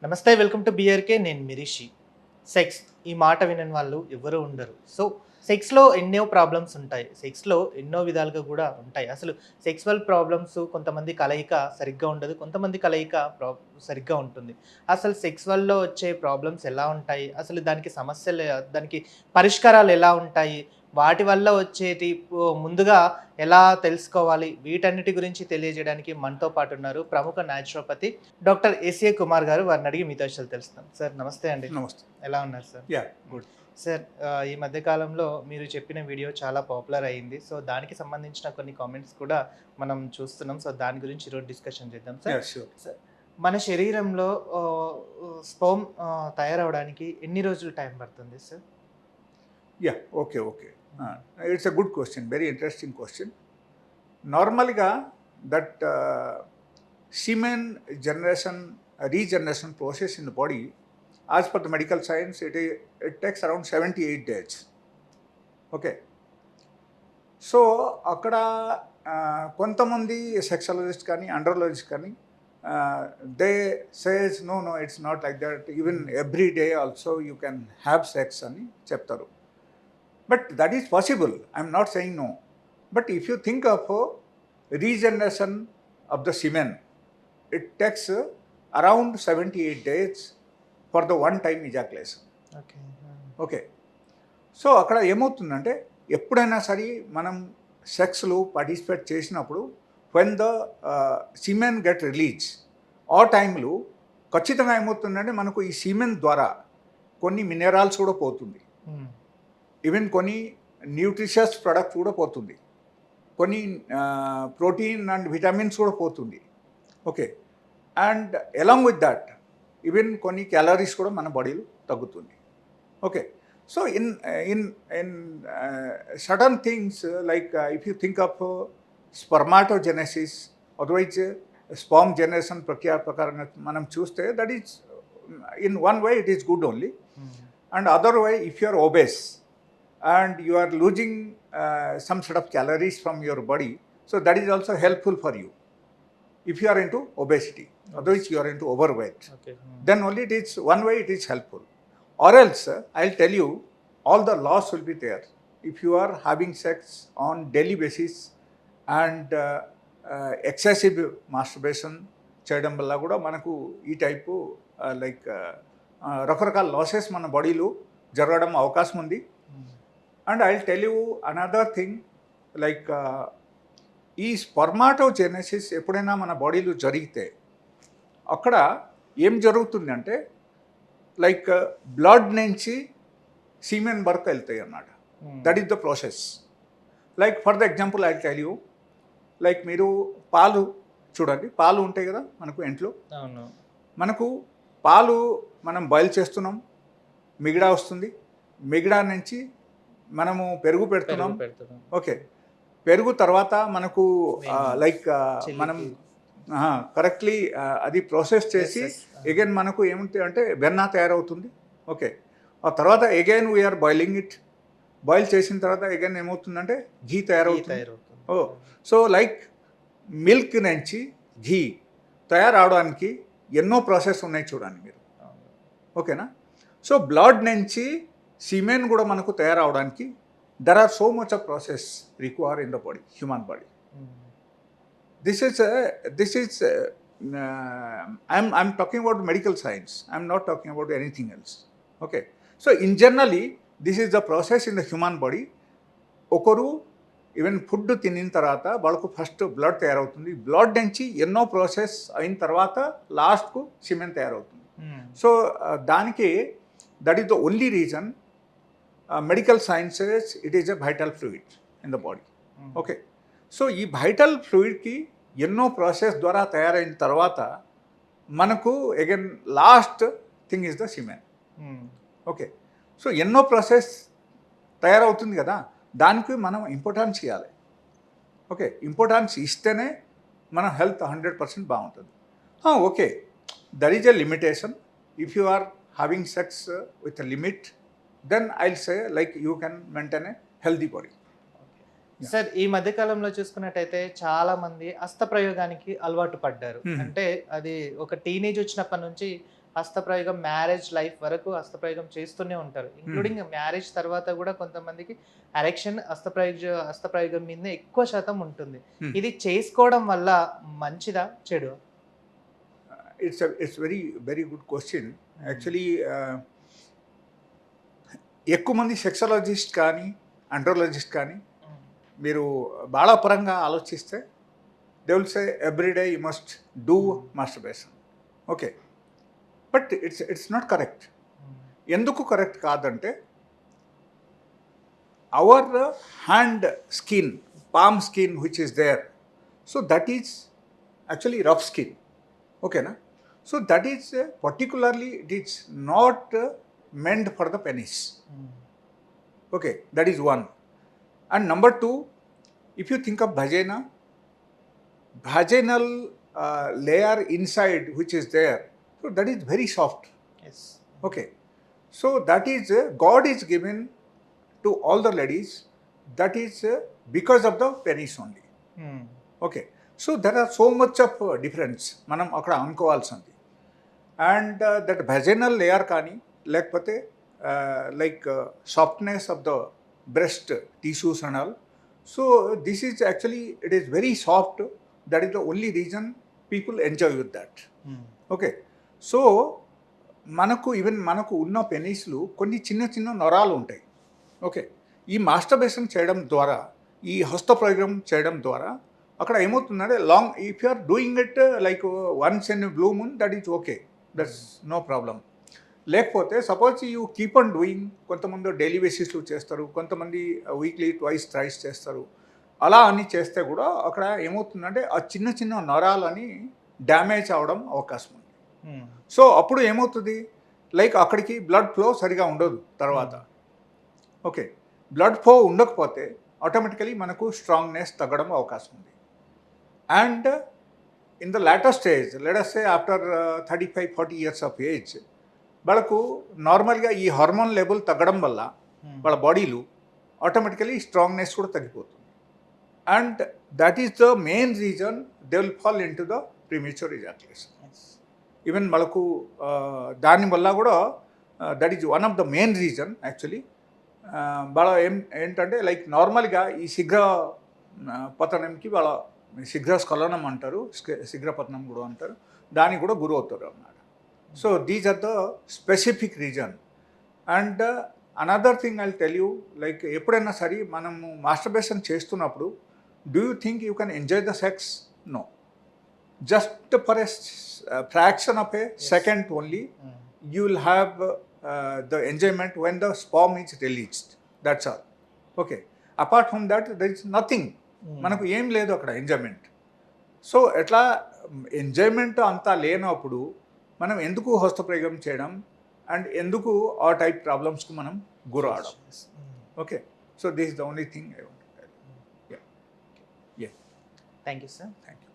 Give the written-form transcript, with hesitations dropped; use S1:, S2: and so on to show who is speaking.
S1: నమస్తే, welcome to BRK. నేను మిరిషి. Sex ఈ మాట వినని వాళ్ళు ఎవరు ఉండరు. సో సెక్స్లో ఎన్నో ప్రాబ్లమ్స్ ఉంటాయి. సెక్స్లో ఎన్నో విధాలుగా కూడా ఉంటాయి. అసలు సెక్సువల్ ప్రాబ్లమ్స్, కొంతమంది కలయిక సరిగ్గా ఉండదు, కొంతమంది కలయిక సరిగ్గా ఉంటుంది. అసలు సెక్సువల్లో వచ్చే ప్రాబ్లమ్స్ ఎలా ఉంటాయి, అసలు దానికి సమస్యలు, దానికి పరిష్కారాలు ఎలా ఉంటాయి, వాటి వల్ల వచ్చేటి ముందుగా ఎలా తెలుసుకోవాలి, వీటన్నిటి గురించి తెలియజేయడానికి మనతో పాటు ఉన్నారు ప్రముఖ న్యాచురోపతి డాక్టర్ ఏసీఏ కుమార్ గారు. వారిని అడిగి మీతో విషయాలు తెలుస్తాం. సార్ నమస్తే అండి.
S2: నమస్తే.
S1: ఎలా ఉన్నారు సార్?
S2: Yeah good.
S1: సార్, ఈ మధ్య కాలంలో మీరు చెప్పిన వీడియో చాలా పాపులర్ అయింది. సో దానికి సంబంధించిన కొన్ని కామెంట్స్ కూడా మనం చూస్తున్నాం. సో దాని గురించి ఈరోజు డిస్కషన్ చేద్దాం సార్.
S2: Yeah sure.
S1: సార్, మన శరీరంలో స్పర్మ్ తయారవడానికి ఎన్ని రోజులు టైం పడుతుంది sir?
S2: Yeah okay. It's a good question, very interesting question. నార్మల్గా that semen generation regeneration process in the body, as per the medical science, it takes around 78 days. Okay. So అక్కడ కొంతమంది sexologist కానీ andrologist కానీ they says no it's not like that, even every day also you can have sex అని చెప్తారు. But that is possible, I'm not saying no. But if you think of regeneration of the semen, it takes around 78 days for the one time ejaculation. Okay. So అక్కడ ఏమవుతుందంటే, ఎప్పుడైనా సరే మనం సెక్స్లో participate చేసినప్పుడు when the semen get release, ఆ టైంలో ఖచ్చితంగా ఏమవుతుందంటే మనకు ఈ సిమెన్ ద్వారా కొన్ని మినరల్స్ కూడా పోతుంది, ఈవెన్ కొన్ని న్యూట్రిషియస్ ప్రొడక్ట్స్ కూడా పోతుంది, కొన్ని ప్రోటీన్ అండ్ విటమిన్స్ కూడా పోతుంది. Okay. And along with that even కొన్ని క్యాలరీస్ కూడా మన బాడీలో తగ్గుతుంది. Okay. So in sudden things like if you think of spermatogenesis, otherwise sperm generation ప్రక్రియ ప్రకారంగా మనం చూస్తే that is in one way it is good only. And other way, if you are obese and you are losing some sort of calories from your body, so that is also helpful for you if you are into obesity. Otherwise you are into overweight. Okay. Then only it is one way it is helpful. Or else I'll tell you, all the loss will be there if you are having sex on daily basis and excessive masturbation చేయడం వల్ల కూడా మనకు ఈ type like రకరకాల losses మన బాడీలో జరగడం అవకాశం ఉంది. And I tell you another thing, like ఈ స్పర్మాటోజెనెసిస్ ఎప్పుడైనా మన బాడీలో జరిగితే అక్కడ ఏం జరుగుతుందంటే, లైక్ బ్లడ్ నుంచి సీమెన్ వరకు వెళ్తాయి అన్నమాట. That is the process. Like for the example I tell you, like మీరు పాలు చూడండి, పాలు ఉంటాయి కదా మనకు ఇంట్లో. మనకు పాలు మనం బాయిల్ చేస్తున్నాం, మిగడా వస్తుంది, మిగడా నుంచి మనము పెరుగు పెడుతున్నాం. ఓకే. పెరుగు తర్వాత మనకు లైక్ మనం కరెక్ట్లీ అది ప్రాసెస్ చేసి అగైన్ మనకు ఏముంటుంది అంటే వెన్న తయారవుతుంది. ఓకే. ఆ తర్వాత again we are boiling it. Boil చేసిన తర్వాత అగైన్ ఏమవుతుందంటే ఘీ తయారవుతుంది. ఓ, సో లైక్ మిల్క్ నుంచి ఘీ తయారవడానికి ఎన్నో ప్రాసెస్ ఉన్నాయి చూడండి మీరు. ఓకేనా. సో బ్లడ్ నుంచి సిమెన్ కూడా మనకు తయారవడానికి there are so much of process require in the body, human body. This is I'm talking about medical science, I'm not talking about anything else. Okay. So in generally this is the process in the human body. ఒకరు even food తినిన తర్వాత వాళ్ళకు first blood తయారవుతుంది, blood నుంచి ఎన్నో process అయిన తర్వాత లాస్ట్కు సిమెన్ తయారవుతుంది. సో దానికి that is the only reason medical sciences it is a vital fluid in the body. Okay. So ఈ వైటల్ ఫ్లూయిడ్కి ఎన్నో ప్రాసెస్ ద్వారా తయారైన తర్వాత మనకు again last thing is the semen. Okay. So ఎన్నో ప్రాసెస్ తయారవుతుంది కదా, దానికి మనం ఇంపార్టెన్స్ ఇవ్వాలి. ఓకే. ఇంపార్టెన్స్ ఇస్తేనే మన హెల్త్ 100% బాగుంటుంది. Okay, there is a limitation. If you are having sex with a limit, then I'll say like you can maintain a healthy body.
S1: Sir ఈ మధ్య కాలంలో చూసుకున్నట్టయితే చాలా మంది హస్తప్రయోగానికి అలవాటు పడ్డారు.
S2: Hmm.
S1: అంటే అది ఒక టీనేజ్ వచ్చినప్పటి నుంచి హస్తప్రయోగం మ్యారేజ్ లైఫ్ వరకు హస్తప్రయోగం చేస్తూనే ఉంటారు. ఇంక్లూడింగ్ మ్యారేజ్ తర్వాత కూడా కొంతమందికి ఎరెక్షన్ హస్తప్రయోగం మీదనే ఎక్కువ శాతం ఉంటుంది.
S2: Hmm.
S1: ఇది చేసుకోవడం వల్ల మంచిదా చెడు?
S2: It's very good question. Actually, ఎక్కువ మంది సెక్సాలజిస్ట్ కానీ అండ్రాలజిస్ట్ కానీ మీరు బాళపరంగా ఆలోచిస్తే they will say everyday you must do masturbation. Okay, but it's not correct. ఎందుకు కరెక్ట్ కాదంటే our hand skin, palm skin which is there, so that is actually rough skin. ఓకేనా? So that is particularly it is not meant for the penis. Okay, that is one. And number two, if you think of vaginal layer inside which is there, so that is very soft.
S1: Yes.
S2: Okay, so that is God is given to all the ladies, that is because of the penis only. Okay, so there are so much of difference మనం అక్కడ అనుకోవాల్సింది. And that vaginal layer కానీ లేకపోతే like softness of the breast tissues and all, so this is actually it is very soft. That is the only reason people enjoy with that. Okay, so మనకు ఉన్న పెనీస్లు కొన్ని చిన్న చిన్న నరాలు ఉంటాయి. Okay, ఈ మాస్టర్బేషన్ చేయడం ద్వారా, ఈ హస్తప్రయోగం చేయడం ద్వారా అక్కడ ఏమవుతుందంటే long if you are doing it like once in blue moon, that is okay, that's no problem. లేకపోతే suppose you keep on doing, కొంతమంది డైలీ బేసిస్లో చేస్తారు, కొంతమంది వీక్లీ ట్వైస్ థ్రైస్ చేస్తారు. అలా అని చేస్తే కూడా అక్కడ ఏమవుతుందంటే ఆ చిన్న చిన్న నరాలని డ్యామేజ్ అవడం అవకాశం ఉంది. సో అప్పుడు ఏమవుతుంది, లైక్ అక్కడికి బ్లడ్ ఫ్లో సరిగా ఉండదు తర్వాత. ఓకే, బ్లడ్ ఫ్లో ఉండకపోతే ఆటోమేటికలీ మనకు స్ట్రాంగ్నెస్ తగ్గడం అవకాశం ఉంది. And in the later stage, let us say after 35-40 years of age, వాళ్ళకు నార్మల్గా ఈ హార్మోన్ లెవెల్ తగ్గడం వల్ల వాళ్ళ బాడీలో ఆటోమేటికలీ స్ట్రాంగ్నెస్ కూడా తగ్గిపోతుంది. And that is the main reason they will fall in to the premature ejaculation. Even వాళ్ళకు దానివల్ల కూడా that is one of the main reason actually. వాళ్ళ ఏంటంటే లైక్ నార్మల్గా ఈ శీఘ్ర పతనంకి వాళ్ళ శీఘ్రస్ఖలనం అంటారు, శీఘ్రపతనం కూడా అంటారు, దానికి కూడా గురి అవుతారు అన్నమాట. So these are the specific reason. And another thing I'll tell you, like ఎప్పుడైనా సరే మనము మాస్టర్బేషన్ చేస్తున్నప్పుడు, do you think you can enjoy the sex? No. Just for a fraction of a second only, you will have the enjoyment when the sperm is released. That's all. Okay. Apart from that, there is nothing. మనకు ఏం లేదు అక్కడ enjoyment. So ఎట్లా enjoyment అంతా లేనప్పుడు మనం ఎందుకు హస్తప్రయోగం చేయడం అండ్ ఎందుకు ఆ టైప్ ప్రాబ్లమ్స్కు మనం గురవడం? Okay, so this is the only thing I want to tell.
S1: Thank you sir.
S2: Thank you.